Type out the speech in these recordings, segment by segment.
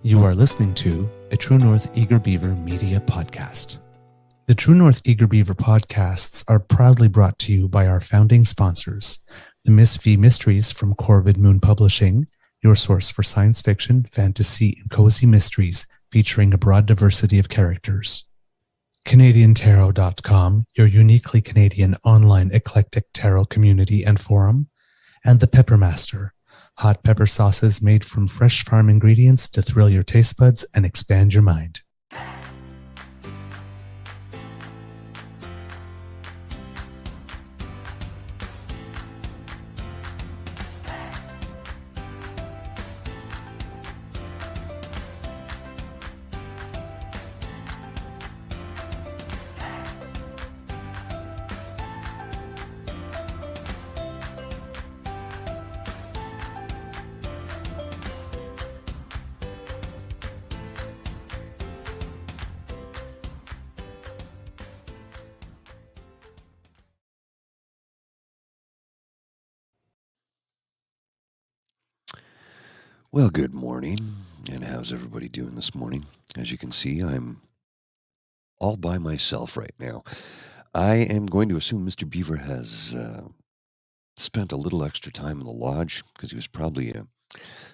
You are listening to a True North Eager Beaver media podcast. The True North Eager Beaver podcasts are proudly brought to you by our founding sponsors, the Miss V Mysteries from Corvid Moon Publishing, your source for science fiction, fantasy, and cozy mysteries featuring a broad diversity of characters. CanadianTarot.com, your uniquely Canadian online eclectic tarot community and forum, and the Peppermaster, hot pepper sauces made from fresh farm ingredients to thrill your taste buds and expand your mind. Well, good morning, and how's everybody doing this morning? As you can see, I'm all by myself right now. I am going to assume Mr. Beaver has spent a little extra time in the lodge because he was probably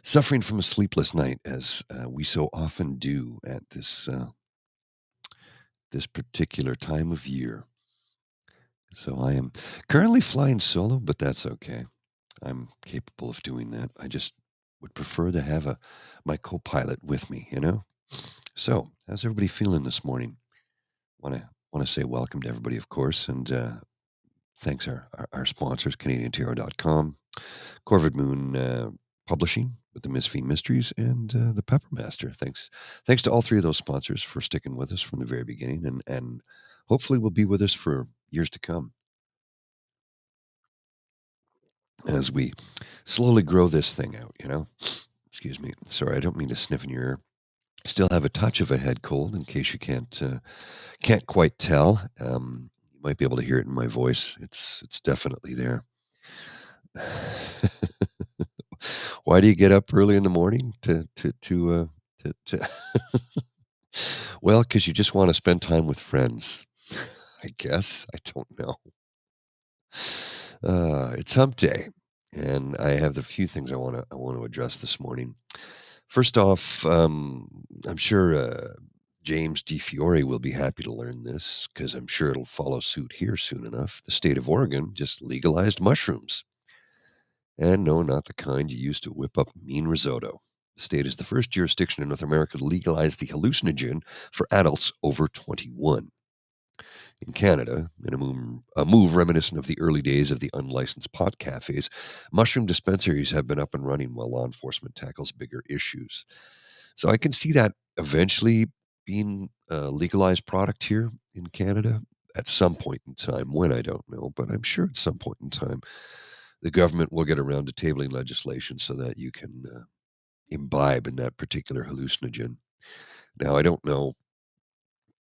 suffering from a sleepless night, as we so often do at this particular time of year. So I am currently flying solo, but that's okay. I'm capable of doing that. I just would prefer to have my co-pilot with me, you know? So, how's everybody feeling this morning? Want to say welcome to everybody, of course, and thanks our sponsors, CanadianTarot.com, Corvid Moon Publishing with the Miss V Mysteries, and the Peppermaster. Thanks to all three of those sponsors for sticking with us from the very beginning, and hopefully will be with us for years to come as we slowly grow this thing out, you know? Excuse me. Sorry, I don't mean to sniff in your ear. Still have a touch of a head cold, in case you can't quite tell. You might be able to hear it in my voice. It's definitely there. Why do you get up early in the morning to Well, because you just want to spend time with friends. I guess. I don't know. It's Hump Day, and I have the few things I want to address this morning. First off, I'm sure James DeFiore will be happy to learn this because I'm sure it'll follow suit here soon enough. The state of Oregon just legalized mushrooms. And no, not the kind you use to whip up mean risotto. The state is the first jurisdiction in North America to legalize the hallucinogen for adults over 21. In Canada, in a move reminiscent of the early days of the unlicensed pot cafes, mushroom dispensaries have been up and running while law enforcement tackles bigger issues. So I can see that eventually being a legalized product here in Canada at some point in time. When, I don't know, but I'm sure at some point in time the government will get around to tabling legislation so that you can imbibe in that particular hallucinogen. Now, I don't know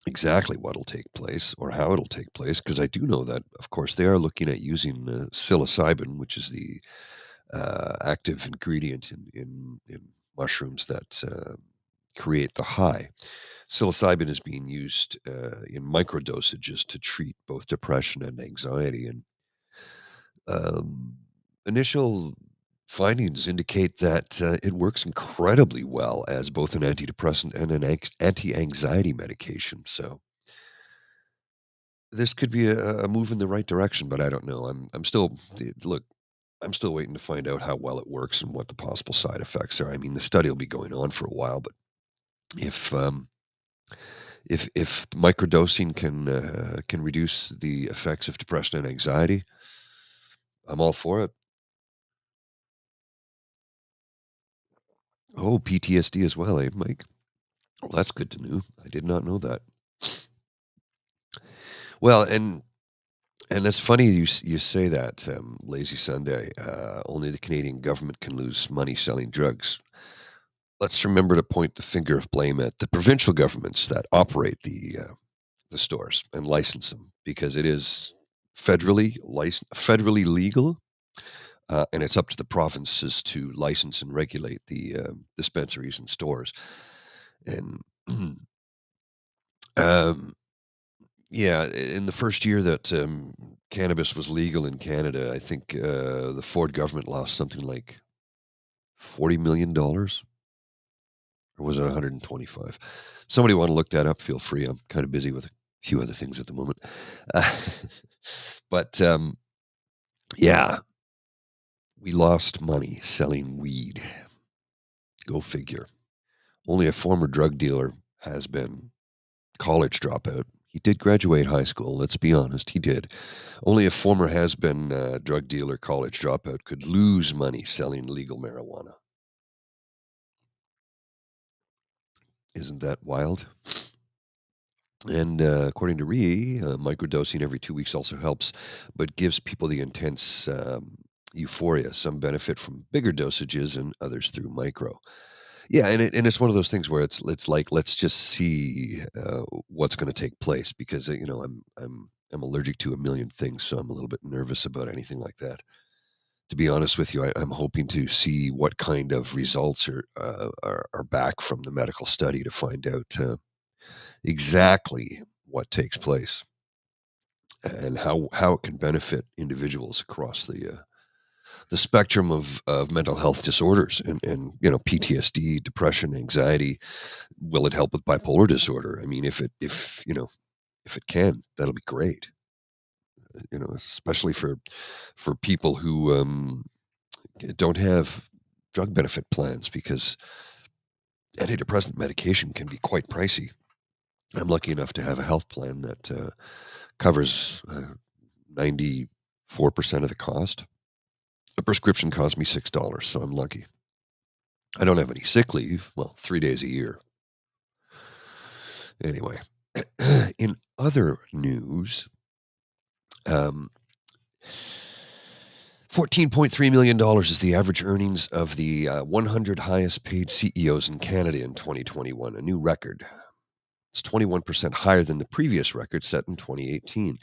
exactly what'll take place or how it'll take place, because I do know that, of course, they are looking at using psilocybin, which is the active ingredient in mushrooms that create the high. Psilocybin is being used in microdosages to treat both depression and anxiety, and initial findings indicate that it works incredibly well as both an antidepressant and an anti-anxiety medication. So this could be a move in the right direction, but I don't know. I'm still look. I'm still waiting to find out how well it works and what the possible side effects are. I mean, the study will be going on for a while, but if if microdosing can reduce the effects of depression and anxiety, I'm all for it. Oh, PTSD as well, eh, Mike? Well, that's good to know. I did not know that. Well, and that's funny you say that, Lazy Sunday. Only the Canadian government can lose money selling drugs. Let's remember to point the finger of blame at the provincial governments that operate the stores and license them, because it is federally legal. and it's up to the provinces to license and regulate the dispensaries and stores. And um, yeah, in the first year that cannabis was legal in Canada, I think the Ford government lost something like $40 million, or was it 125? Somebody want to look that up? Feel free. I'm kind of busy with a few other things at the moment. Uh, but yeah, we lost money selling weed. Go figure. Only a former drug dealer has been college dropout. He did graduate high school, let's be honest, he did. Only a former has-been drug dealer college dropout could lose money selling legal marijuana. Isn't that wild? And according to microdosing every 2 weeks also helps, but gives people the intense euphoria. Some benefit from bigger dosages and others through micro. Yeah, and it's one of those things where it's like let's just see what's going to take place because I'm allergic to a million things, so I'm a little bit nervous about anything like that. To be honest with you, I'm hoping to see what kind of results are back from the medical study to find out exactly what takes place and how it can benefit individuals across the spectrum of mental health disorders and PTSD, depression, anxiety. Will it help with bipolar disorder? I mean, if it can, that'll be great. Especially for people who don't have drug benefit plans because antidepressant medication can be quite pricey. I'm lucky enough to have a health plan that covers 94% of the cost. A prescription cost me $6, so I'm lucky. I don't have any sick leave. Well, 3 days a year. Anyway, in other news, um, $14.3 million is the average earnings of the 100 highest paid CEOs in Canada in 2021, a new record. It's 21% higher than the previous record set in 2018.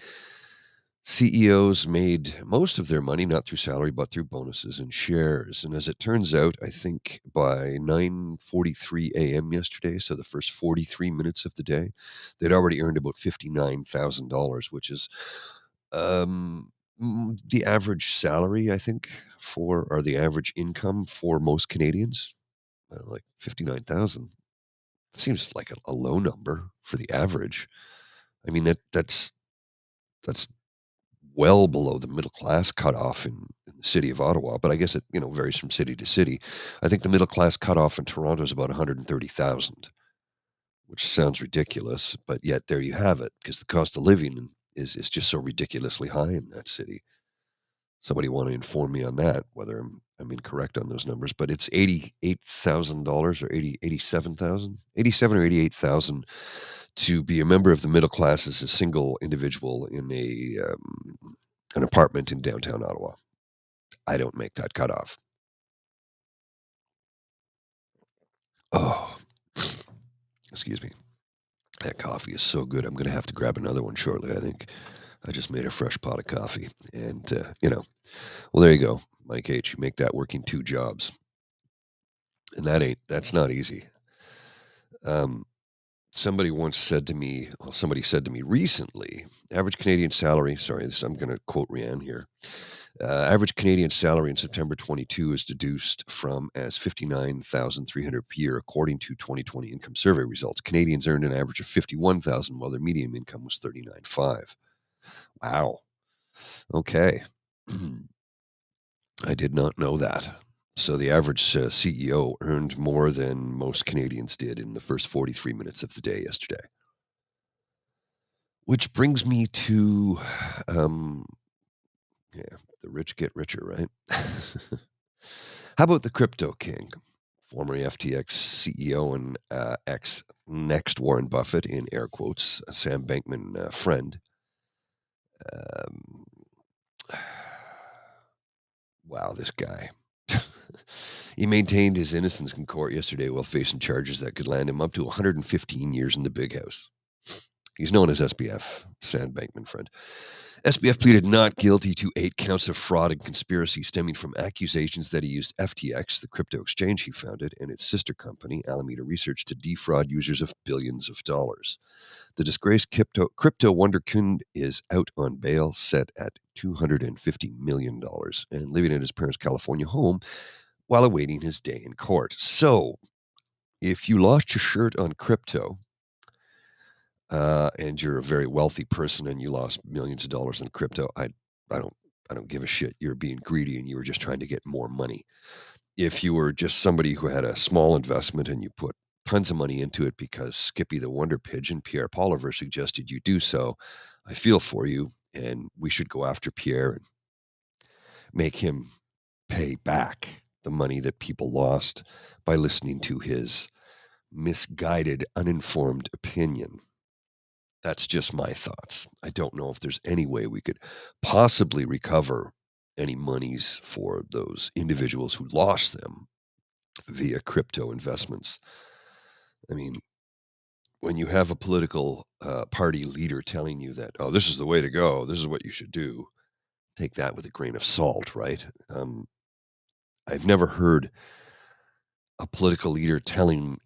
CEOs made most of their money not through salary but through bonuses and shares. And as it turns out, I think by 9:43 a.m. yesterday, so the first 43 minutes of the day, they'd already earned about $59,000, which is the average salary, I think, or the average income for most Canadians. Like 59,000 seems like a low number for the average. I mean that's well below the middle class cutoff in the city of Ottawa, but I guess it varies from city to city. I think the middle class cutoff in Toronto is about 130,000, which sounds ridiculous, but yet there you have it, because the cost of living is just so ridiculously high in that city. Somebody want to inform me on that, whether I'm incorrect on those numbers, but it's $88,000 or 87,000, 87 or 88,000 to be a member of the middle class as a single individual in an apartment in downtown Ottawa. I don't make that cutoff. Oh, excuse me. That coffee is so good. I'm going to have to grab another one shortly, I think. I just made a fresh pot of coffee. And, well, there you go. Mike H., you make that working two jobs. And that's not easy. Um, somebody said to me recently, average Canadian salary, sorry, I'm going to quote Rianne here. Average Canadian salary in September 22 is deduced from as 59,300 per year, according to 2020 income survey results. Canadians earned an average of 51,000, while their median income was 39,500. Wow. Okay. I did not know that. So the average CEO earned more than most Canadians did in the first 43 minutes of the day yesterday. Which brings me to, yeah, the rich get richer, right? How about the crypto king, former FTX CEO and ex next Warren Buffett, in air quotes, Sam Bankman friend? Um, wow, this guy. He maintained his innocence in court yesterday while facing charges that could land him up to 115 years in the big house. He's known as SBF, Sam Bankman-Fried. SBF pleaded not guilty to 8 counts of fraud and conspiracy stemming from accusations that he used FTX, the crypto exchange he founded, and its sister company, Alameda Research, to defraud users of billions of dollars. The disgraced crypto wonderkind is out on bail, set at $250 million, and living in his parents' California home while awaiting his day in court. So, if you lost your shirt on crypto, and you're a very wealthy person and you lost millions of dollars in crypto, I don't give a shit. You're being greedy and you were just trying to get more money. If you were just somebody who had a small investment and you put tons of money into it because Skippy the Wonder Pigeon, Pierre Poliver, suggested you do so, I feel for you, and we should go after Pierre and make him pay back the money that people lost by listening to his misguided, uninformed opinion. That's just my thoughts. I don't know if there's any way we could possibly recover any monies for those individuals who lost them via crypto investments. I mean, when you have a political party leader telling you that, oh, this is the way to go, this is what you should do, take that with a grain of salt, right? I've never heard a political leader telling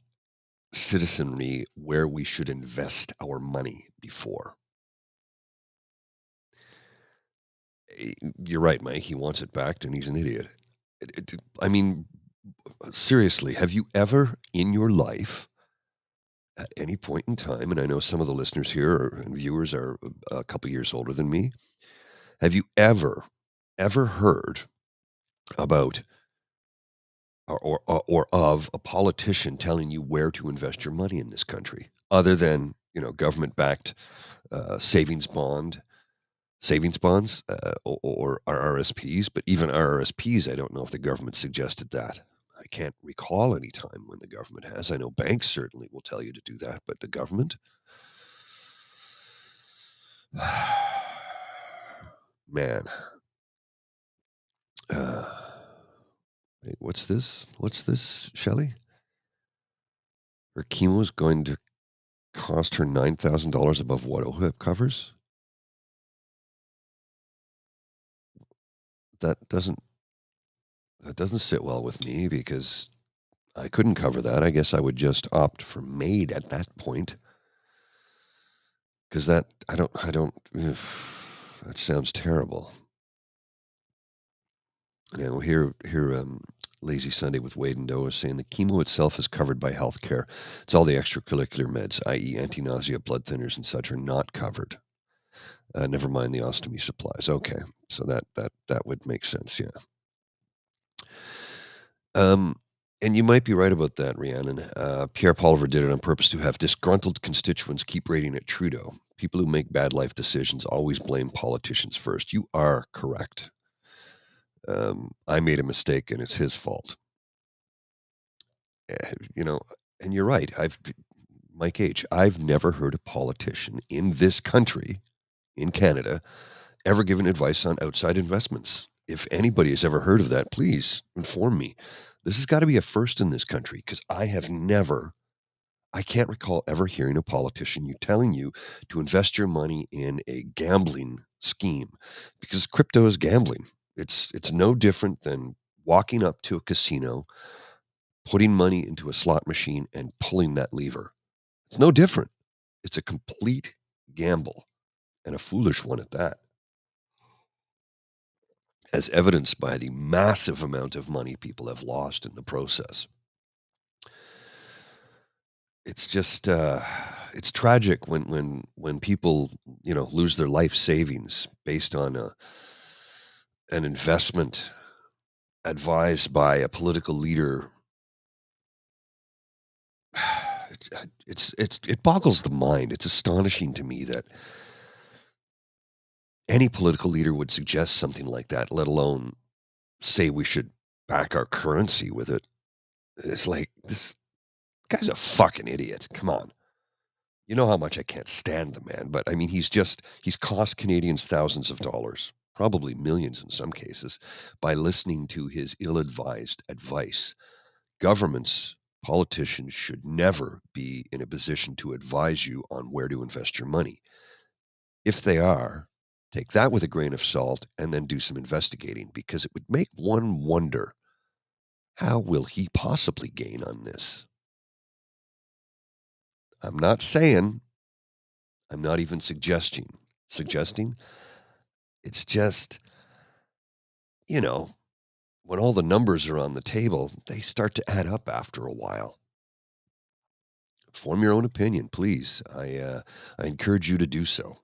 citizenry where we should invest our money before. You're right, Mike. He wants it back, and he's an idiot. I mean, seriously, have you ever in your life, at any point in time, and I know some of the listeners here and viewers are a couple years older than me, have you ever heard about or of a politician telling you where to invest your money in this country, other than government-backed savings bonds, or RRSPs? But even RRSPs, I don't know if the government suggested that. I can't recall any time when the government has. I know banks certainly will tell you to do that, but the government? Man. Wait, what's this? What's this, Shelley? Her chemo is going to cost her $9,000 above what OHIP covers? That doesn't sit well with me, because I couldn't cover that. I guess I would just opt for MAID at that point, because that that sounds terrible. Here, Lazy Sunday with Wade and Doe is saying the chemo itself is covered by healthcare. It's all the extracurricular meds, i.e., anti-nausea, blood thinners, and such, are not covered. Never mind the ostomy supplies. Okay, so that would make sense. Yeah. And you might be right about that, Rhiannon. Pierre Poliver did it on purpose to have disgruntled constituents keep rating at Trudeau. People who make bad life decisions always blame politicians first. You are correct. I made a mistake and it's his fault. And you're right. Mike H., I've never heard a politician in this country, in Canada, ever given advice on outside investments. If anybody has ever heard of that, please inform me. This has got to be a first in this country, because I can't recall ever hearing a politician telling you to invest your money in a gambling scheme, because crypto is gambling. It's no different than walking up to a casino, putting money into a slot machine, and pulling that lever. It's no different. It's a complete gamble, and a foolish one at that, as evidenced by the massive amount of money people have lost in the process. It's just it's tragic when people lose their life savings based on an investment advised by a political leader. It boggles the mind. It's astonishing to me that any political leader would suggest something like that, let alone say we should back our currency with it. It's like, this guy's a fucking idiot. Come on. You know how much I can't stand the man, but I mean, he's cost Canadians thousands of dollars, probably millions in some cases, by listening to his ill-advised advice. Governments Politicians should never be in a position to advise you on where to invest your money. If they are, take that with a grain of salt and then do some investigating, because it would make one wonder, how will he possibly gain on this? I'm not saying, I'm not even suggesting. It's just, you know, when all the numbers are on the table, they start to add up after a while. Form your own opinion, please. I encourage you to do so.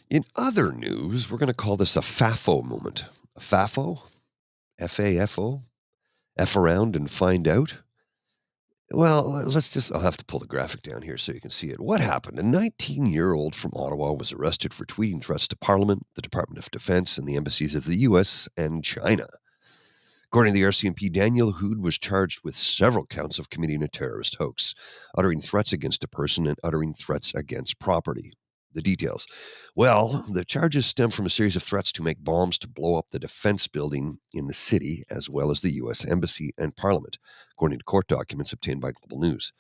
In other news, we're going to call this a FAFO moment. A FAFO? FAFO? F around and find out? Well, I'll have to pull the graphic down here so you can see it. What happened? A 19-year-old from Ottawa was arrested for tweeting threats to Parliament, the Department of Defense, and the embassies of the US and China. According to the RCMP, Daniel Hood was charged with several counts of committing a terrorist hoax, uttering threats against a person and uttering threats against property. The details. Well, the charges stem from a series of threats to make bombs to blow up the defense building in the city, as well as the U.S. Embassy and Parliament, according to court documents obtained by Global News.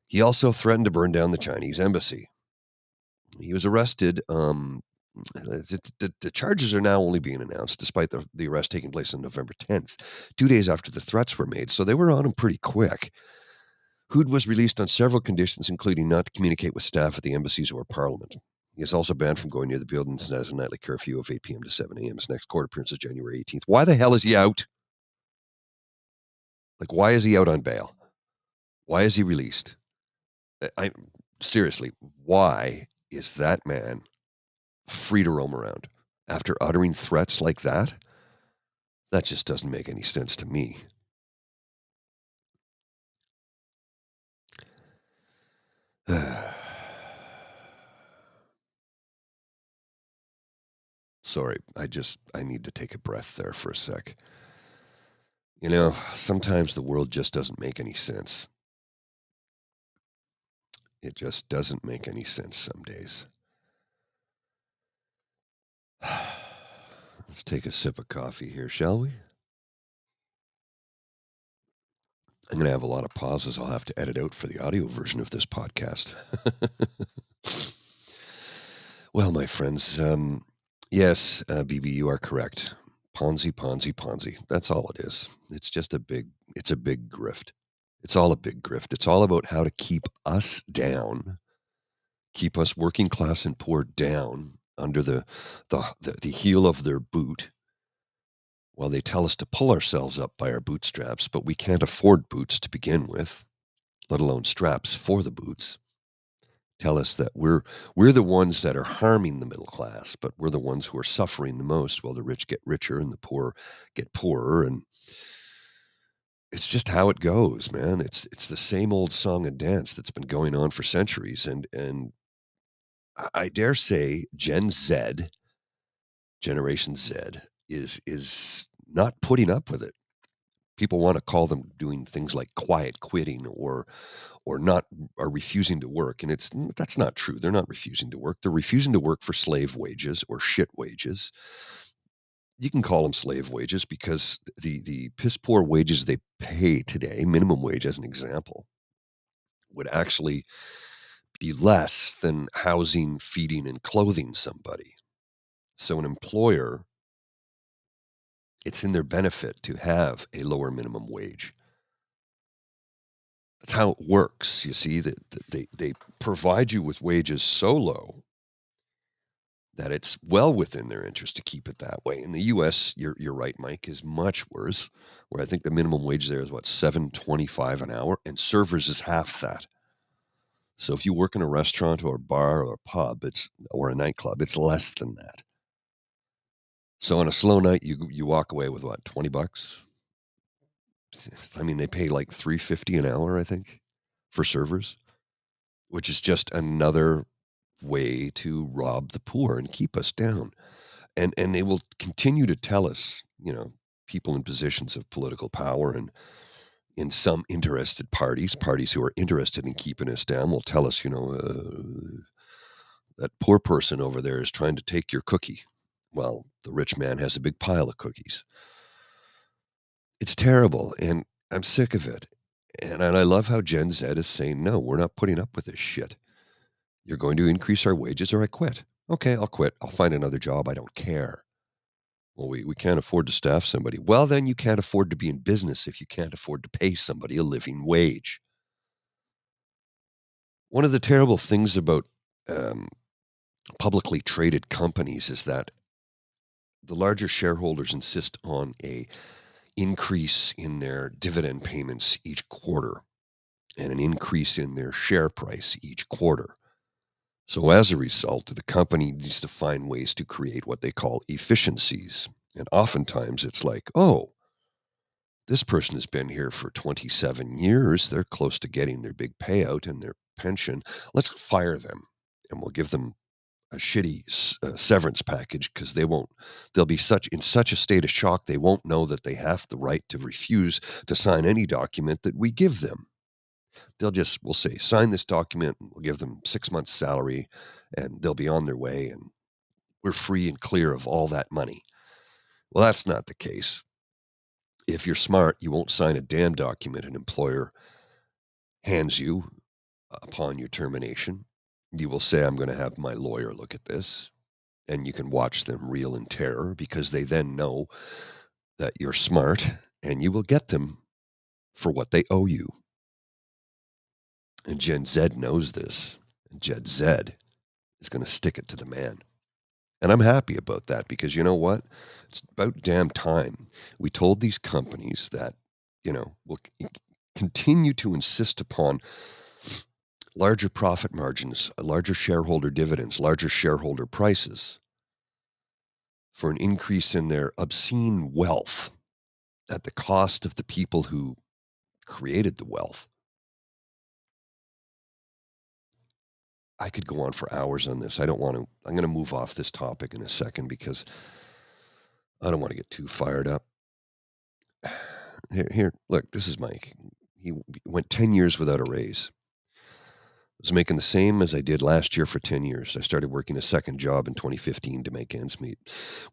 He also threatened to burn down the Chinese embassy. He was arrested. The charges are now only being announced, despite the arrest taking place on November 10th, 2 days after the threats were made, so they were on him pretty quick. Hood was released on several conditions, including not to communicate with staff at the embassies or Parliament. He is also banned from going near the buildings and has a nightly curfew of 8 p.m. to 7 a.m. His next court appearance is January 18th. Why the hell is he out? Like, why is he out on bail? Why is he released? Seriously, why is that man free to roam around after uttering threats like that? That just doesn't make any sense to me. Sorry, I need to take a breath there for a sec. You know, sometimes the world just doesn't make any sense. It just doesn't make any sense some days. Let's take a sip of coffee here, shall we? I'm going to have a lot of pauses I'll have to edit out for the audio version of this podcast. Well, my friends, yes, BB, you are correct. Ponzi, Ponzi, Ponzi. That's all it is. It's a big grift. It's all a big grift. It's all about how to keep us down, keep us working class and poor down under the heel of their boot, while they tell us to pull ourselves up by our bootstraps, but we can't afford boots to begin with, let alone straps for the boots. Tell us that we're the ones that are harming the middle class, but we're the ones who are suffering the most, while the rich get richer and the poor get poorer. And it's just how it goes, man. It's the same old song and dance that's been going on for centuries. And I dare say Generation Z is not putting up with it. People want to call them doing things like quiet quitting or not, are refusing to work, and that's not true. They're not refusing to work. They're refusing to work for slave wages or shit wages. You can call them slave wages because the piss poor wages they pay today, minimum wage as an example, would actually be less than housing, feeding, and clothing somebody. So an employer, it's in their benefit to have a lower minimum wage. That's how it works. You see, that they provide you with wages so low that it's well within their interest to keep it that way. In the U.S., you're right, Mike, is much worse. Where I think the minimum wage there is $7.25 an hour, and servers is half that. So if you work in a restaurant or a bar or a pub, or a nightclub, it's less than that. So on a slow night, you walk away with $20? I mean, they pay like $3.50 an hour, I think, for servers, which is just another way to rob the poor and keep us down. And they will continue to tell us, people in positions of political power and in some interested parties who are interested in keeping us down will tell us, that poor person over there is trying to take your cookie. Well, the rich man has a big pile of cookies. It's terrible, and I'm sick of it. And I love how Gen Z is saying, no, we're not putting up with this shit. You're going to increase our wages or I quit. Okay, I'll quit. I'll find another job. I don't care. Well, we can't afford to staff somebody. Well, then you can't afford to be in business if you can't afford to pay somebody a living wage. One of the terrible things about um, publicly traded companies is that the larger shareholders insist on a increase in their dividend payments each quarter and an increase in their share price each quarter. So as a result, the company needs to find ways to create what they call efficiencies. And oftentimes it's like, oh, this person has been here for 27 years. They're close to getting their big payout and their pension. Let's fire them and we'll give them a shitty severance package because they'll be in such a state of shock, they won't know that they have the right to refuse to sign any document that we give them. We'll say, sign this document and we'll give them 6 months salary and they'll be on their way and we're free and clear of all that money. Well, that's not the case. If you're smart, you won't sign a damn document an employer hands you upon your termination. You will say, I'm going to have my lawyer look at this. And you can watch them reel in terror because they then know that you're smart and you will get them for what they owe you. And Gen Z knows this. And Gen Z is going to stick it to the man. And I'm happy about that because you know what? It's about damn time. We told these companies that, we'll continue to insist upon larger profit margins, larger shareholder dividends, larger shareholder prices for an increase in their obscene wealth at the cost of the people who created the wealth. I could go on for hours on this. I don't want to. I'm going to move off this topic in a second because I don't want to get too fired up. Here, look, this is Mike. He went 10 years without a raise. I was making the same as I did last year for 10 years. I started working a second job in 2015 to make ends meet.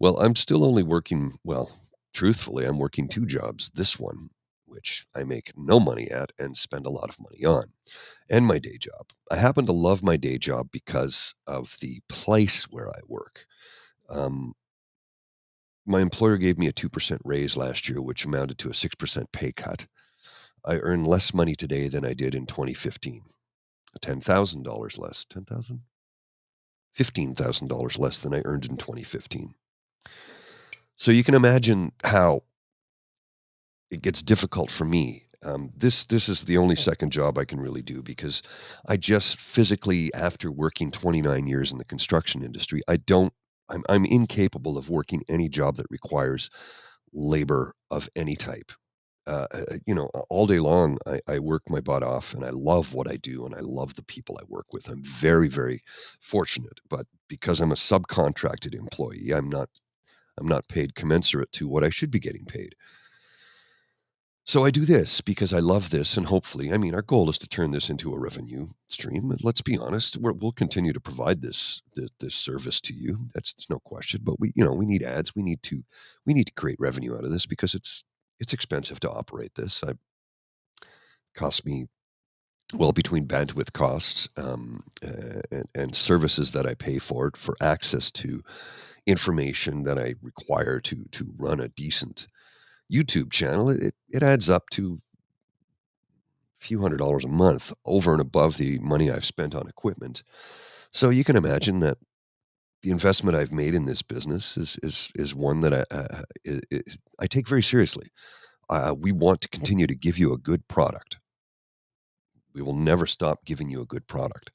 Well, I'm still only working, truthfully, I'm working 2 jobs. This one, which I make no money at and spend a lot of money on, and my day job. I happen to love my day job because of the place where I work. Um, my employer gave me a 2% raise last year, which amounted to a 6% pay cut. I earn less money today than I did in 2015. $10,000 less. 10,000? $15,000 less than I earned in 2015. So you can imagine how it gets difficult for me. This is the only second job I can really do because I just physically, after working 29 years in the construction industry, I'm incapable of working any job that requires labor of any type. All day long, I work my butt off and I love what I do and I love the people I work with. I'm very, very fortunate, but because I'm a subcontracted employee, I'm not paid commensurate to what I should be getting paid. So I do this because I love this, and hopefully, our goal is to turn this into a revenue stream. And let's be honest, we'll continue to provide this service to you. There's no question. But we need ads. We need to create revenue out of this because it's expensive to operate this. It costs me between bandwidth costs and services that I pay for access to information that I require to run a decent YouTube channel. It adds up to a few $100s a month over and above the money I've spent on equipment. So you can imagine that the investment I've made in this business is one that I take very seriously. We want to continue to give you a good product. We will never stop giving you a good product.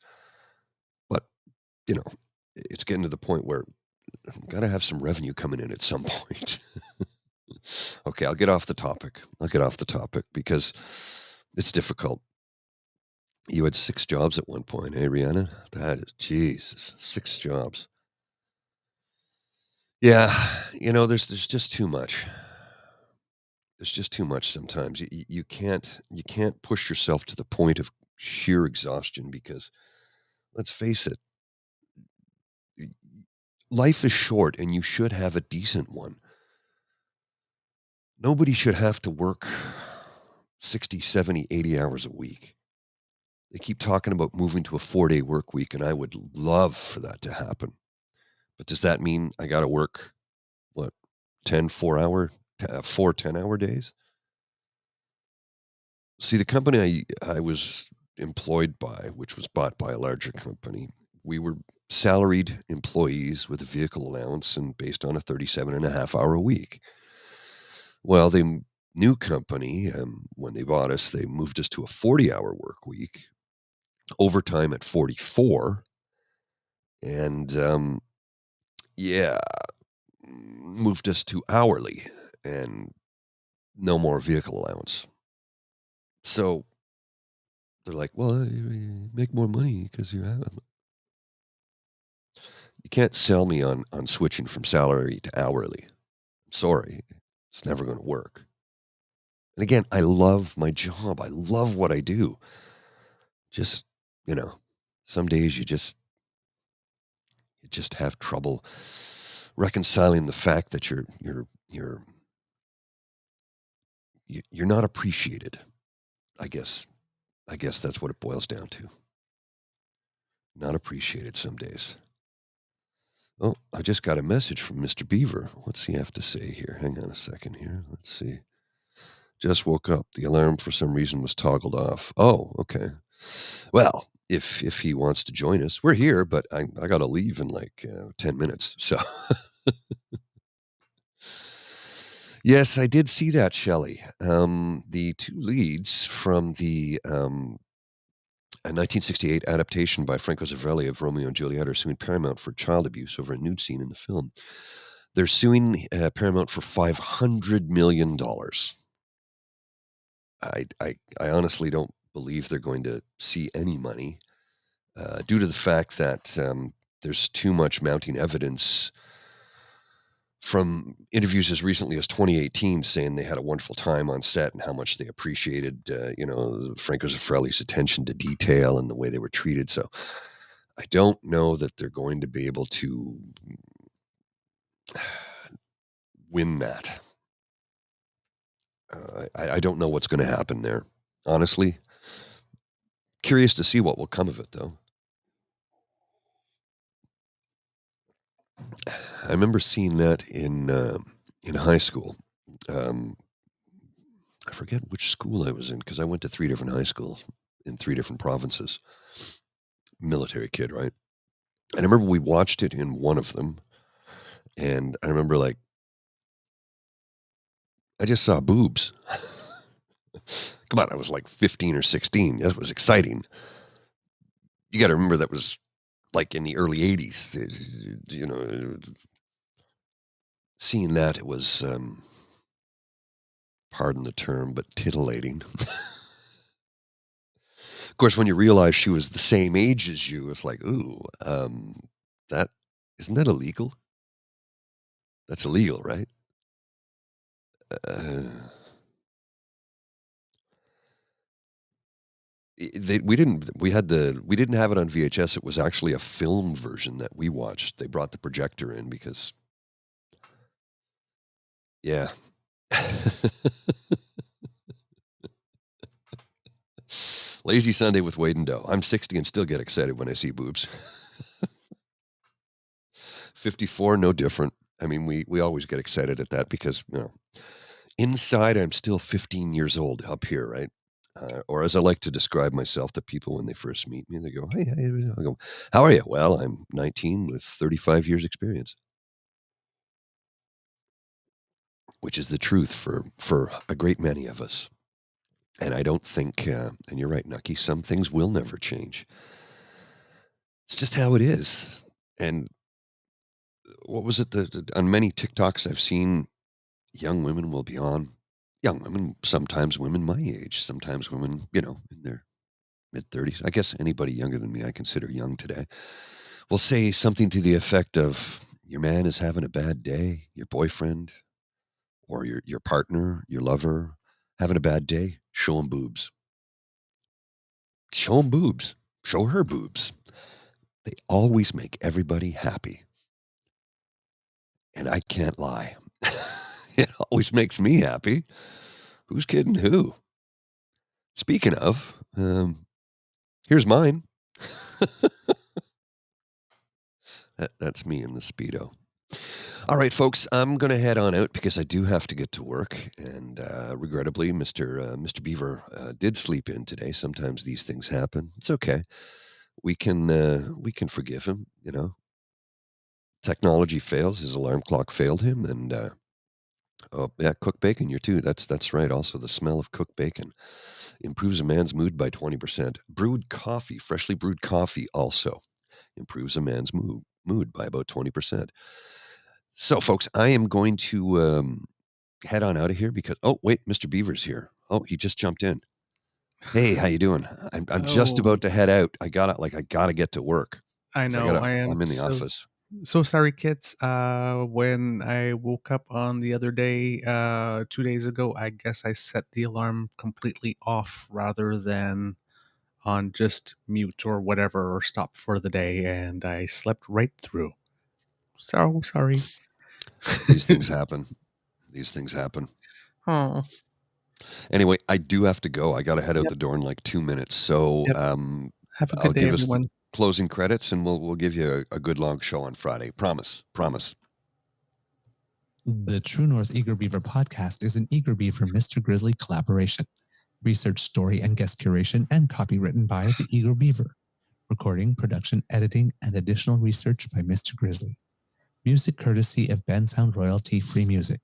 But, it's getting to the point where I've got to have some revenue coming in at some point. Okay, I'll get off the topic because it's difficult. You had 6 jobs at one point, hey, Rihanna? That is, Jesus, 6 jobs. Yeah, there's just too much. There's just too much sometimes. You can't push yourself to the point of sheer exhaustion because, let's face it, life is short and you should have a decent one. Nobody should have to work 60, 70, 80 hours a week. They keep talking about moving to a 4-day work week, and I would love for that to happen. But does that mean I got to work, what, 10 4-hour, 4 10-hour days? See, the company I was employed by, which was bought by a larger company, we were salaried employees with a vehicle allowance and based on a 37.5 hour a week. Well, the new company, when they bought us, they moved us to a 40-hour work week, overtime at 44, and yeah, moved us to hourly and no more vehicle allowance. So they're like, "Well, you make more money because you have." You can't sell me on switching from salary to hourly. Sorry, it's never going to work. And again, I love my job. I love what I do. Just, you know, some days you just have trouble reconciling the fact that you're not appreciated. I guess I guess that's what it boils down to. Not appreciated some days. Oh, I just got a message from Mr. Beaver. What's he have to say here? Hang on a second here. Let's see. Just woke up. The alarm for some reason was toggled off. Oh, okay. Well, if he wants to join us, we're here, but I got to leave in like 10 minutes. So, yes, I did see that, Shelley. The two leads from the a 1968 adaptation by Franco Zeffirelli of Romeo and Juliet are suing Paramount for child abuse over a nude scene in the film. They're suing Paramount for $500 million. I honestly don't believe they're going to see any money due to the fact that there's too much mounting evidence from interviews as recently as 2018 saying they had a wonderful time on set and how much they appreciated, Franco Zeffirelli's attention to detail and the way they were treated. So I don't know that they're going to be able to win that. I don't know what's going to happen there. Honestly, curious to see what will come of it, though. I remember seeing that in high school. Um, I forget which school I was in because I went to 3 different high schools in 3 different provinces. Military kid, right? And I remember we watched it in one of them, and I remember, like, I just saw boobs. Come on, I was, like, 15 or 16. That was exciting. You gotta remember that was, like, in the early '80s. Seeing that, it was, pardon the term, but titillating. Of course, when you realize she was the same age as you, it's like, "Ooh, that isn't that illegal?" That's illegal, right? Uh, we didn't have it on VHS, it was actually a filmed version that we watched. They brought the projector in because yeah. Lazy Sunday with Wade and Doe. I'm 60 and still get excited when I see boobs. 54, no different. I mean, we always get excited at that because, inside I'm still 15 years old up here, right? Or as I like to describe myself to people when they first meet me, they go, "Hey, hey," I go, "How are you?" "Well, I'm 19 with 35 years experience," which is the truth for a great many of us. And I don't think, and you're right, Nucky, some things will never change. It's just how it is. And what was it that on many TikToks I've seen, young women will be on, young women, sometimes women my age, sometimes women, in their mid 30s. I guess anybody younger than me I consider young today. Will say something to the effect of, your man is having a bad day, your boyfriend or your partner, your lover, having a bad day, show him boobs. Show him boobs. Show her boobs. They always make everybody happy. And I can't lie. It always makes me happy. Who's kidding who? Speaking of, here's mine. That's me in the Speedo. All right, folks, I'm going to head on out because I do have to get to work. And regrettably, Mr. Beaver did sleep in today. Sometimes these things happen. It's okay. We can forgive him. You know, technology fails. His alarm clock failed him, and oh yeah, cooked bacon. You're too. That's right. Also, the smell of cooked bacon improves a man's mood by 20%. Brewed coffee, freshly brewed coffee, also improves a man's mood by about 20%. So, folks, I am going to head on out of here because oh wait, Mr. Beaver's here. Oh, he just jumped in. Hey, how you doing? I'm just Oh, about to head out. I gotta get to work. I So know. I I'm am in the office. so sorry, kids. When I woke up on the other day, 2 days ago, I guess I set the alarm completely off rather than on just mute or whatever or stop for the day, and I slept right through. So sorry. These things happen. These things happen. Oh, Anyway, I do have to go. I got to head out yep, the door in like 2 minutes. So yep. Have a I'll good day, give us the everyone. closing credits, and we'll give you a good long show on Friday. Promise. Promise. The True North Eager Beaver podcast is an Eager Beaver Mr. Grizzly collaboration. Research, story, and guest curation and copy written by the Eager Beaver. Recording, production, editing, and additional research by Mr. Grizzly. Music courtesy of Ben Sound Royalty Free Music.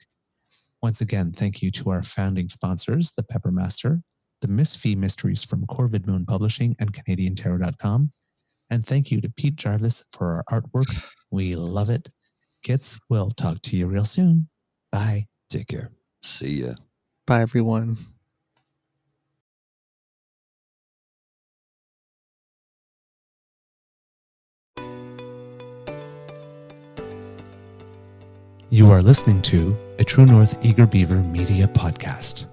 Once again, thank you to our founding sponsors, the Peppermaster, the Miss Fee Mysteries from Corvid Moon Publishing and CanadianTarot.com. And thank you to Pete Jarvis for our artwork. We love it. Kids, we'll talk to you real soon. Bye. Take care. See ya. Bye, everyone. You are listening to a True North Eager Beaver media podcast.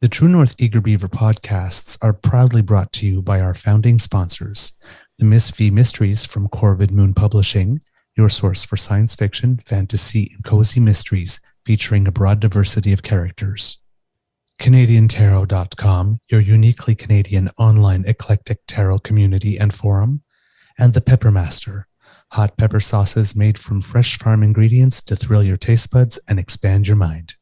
The True North Eager Beaver podcasts are proudly brought to you by our founding sponsors, the Miss V Mysteries from Corvid Moon Publishing, your source for science fiction, fantasy, and cozy mysteries featuring a broad diversity of characters. CanadianTarot.com, your uniquely Canadian online eclectic tarot community and forum, and the Peppermaster, hot pepper sauces made from fresh farm ingredients to thrill your taste buds and expand your mind.